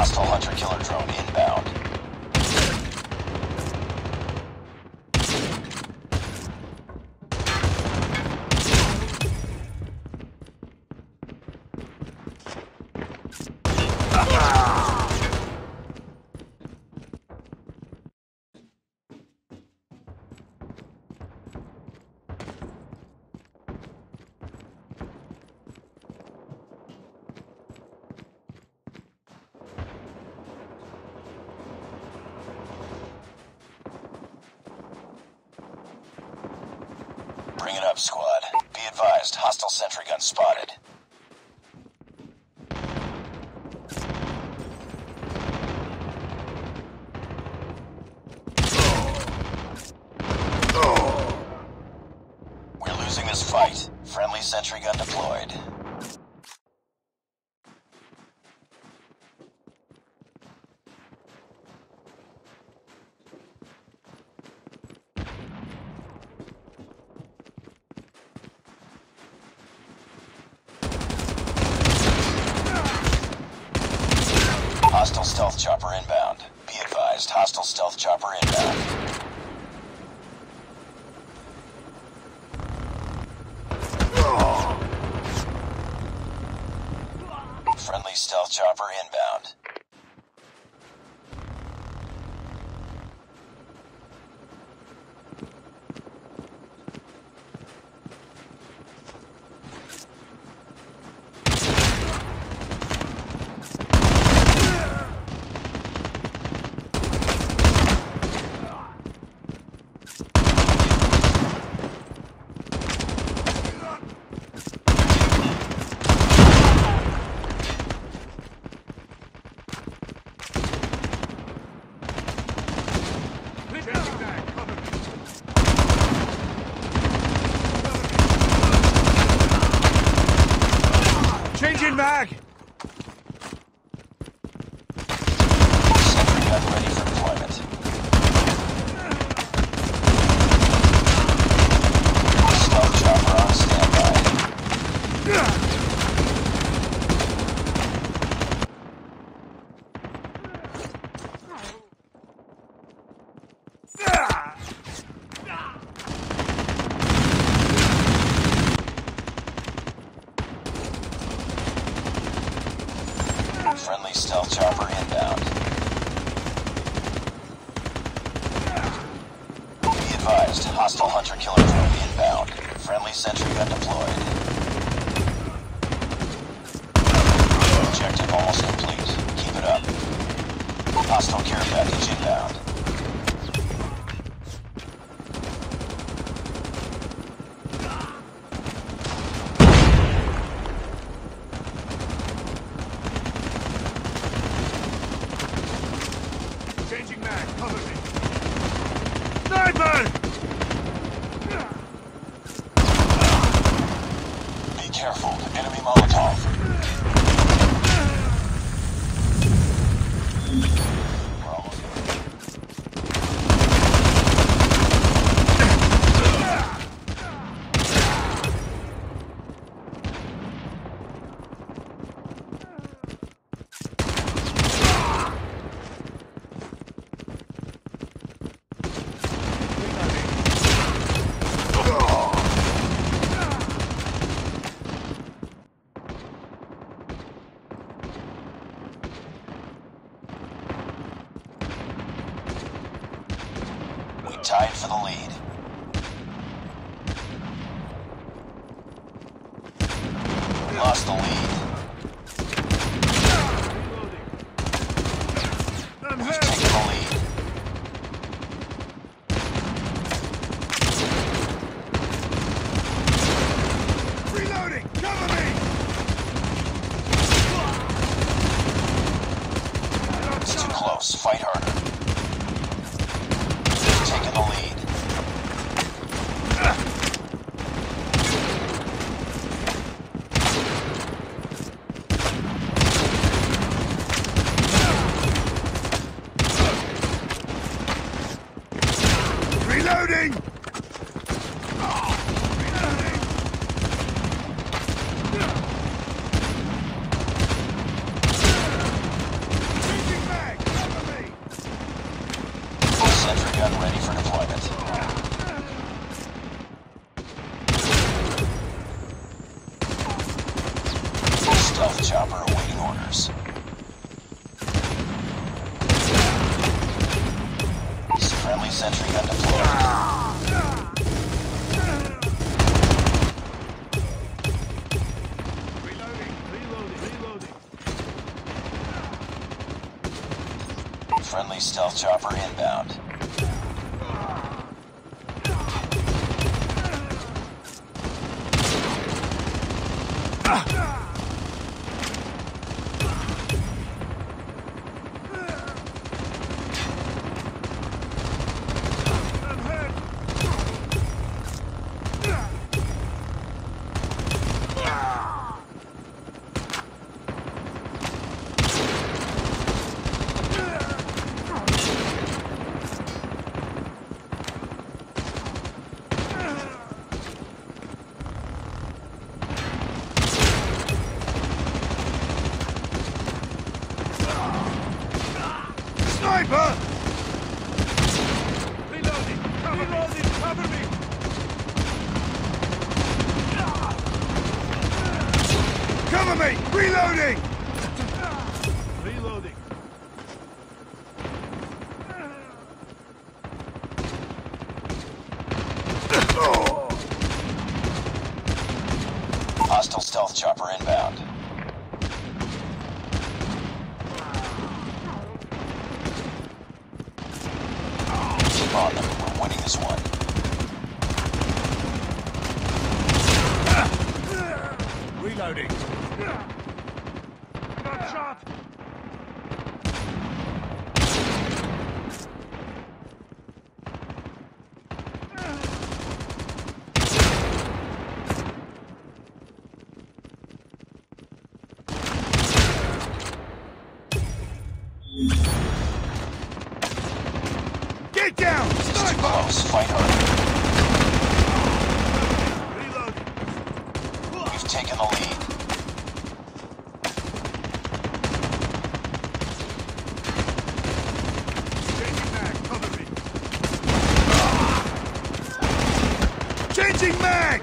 Hostile hunter-killer drone inbound. Bring it up, squad. Be advised, hostile sentry gun spotted. We're losing this fight. Friendly sentry gun deployed. Hostile stealth chopper inbound. Be advised, hostile stealth chopper inbound. Friendly stealth chopper inbound. Changing mag! Sentry gun ready for deployment. Stealth chopper on standby. Friendly stealth chopper inbound. Be advised, hostile hunter-killer drone inbound. Friendly sentry gun deployed. Objective almost complete. Keep it up. Hostile care package inbound. Changing mag, cover me! Sniper! Be careful, enemy Molotov. We're almost tied for the lead. We lost the lead. We've taken the lead. Reloading! Cover me! It's too close. Fight harder. We've taken the lead. Reloading! deployment. Stealth chopper awaiting orders. Friendly sentry gun deployed. Reloading. Friendly stealth chopper inbound. Sniper! Reloading! Cover me! Cover me! Reloading! Hostile stealth chopper inbound. Keep on them. We're winning this one. Reloading. Got shot. Get down! It's too Sniper! close. Fight hard. Reload. We've taken the lead. Changing mag. Cover me. Changing mag!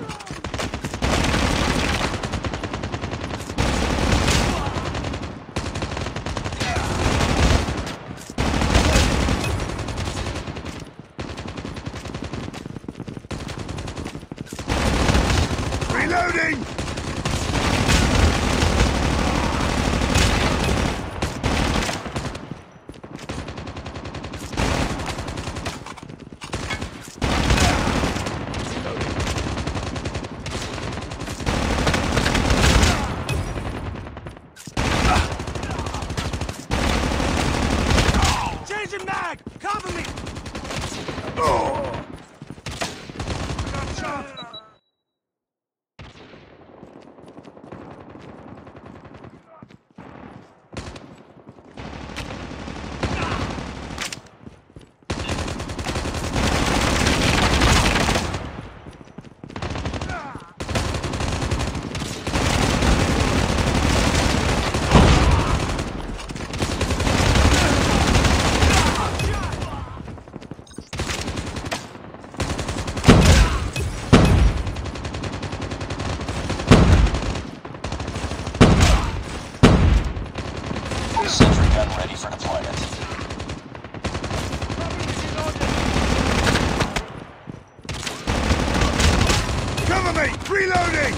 Reloading! Changing mag! Cover me! Oh! I got shot! Sentry gun ready for deployment. Cover me! Reloading!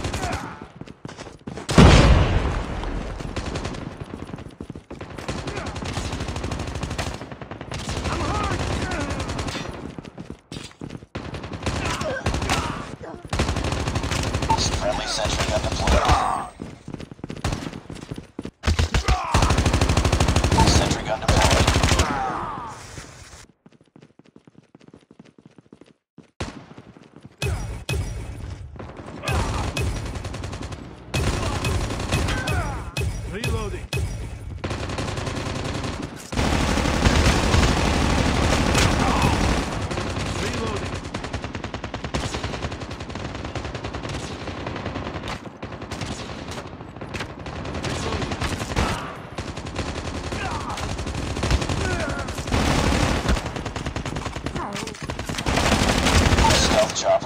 I'm hurt! Friendly sentry gun deployed. Sentry gun deployed. Reloading. Reloading.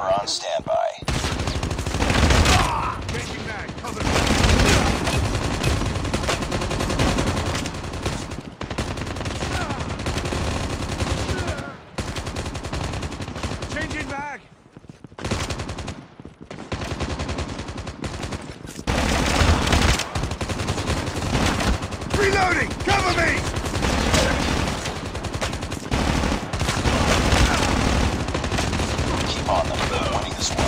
chopper on standby. Changing mag. Cover me. Changing mag. Reloading! Cover me! Keep on them. We're winning this one.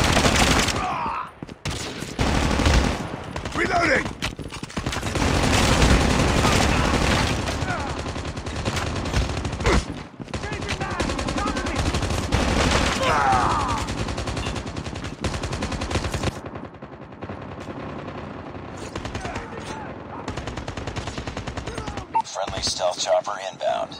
Reloading! Changing mag! Cover me! Friendly stealth chopper inbound.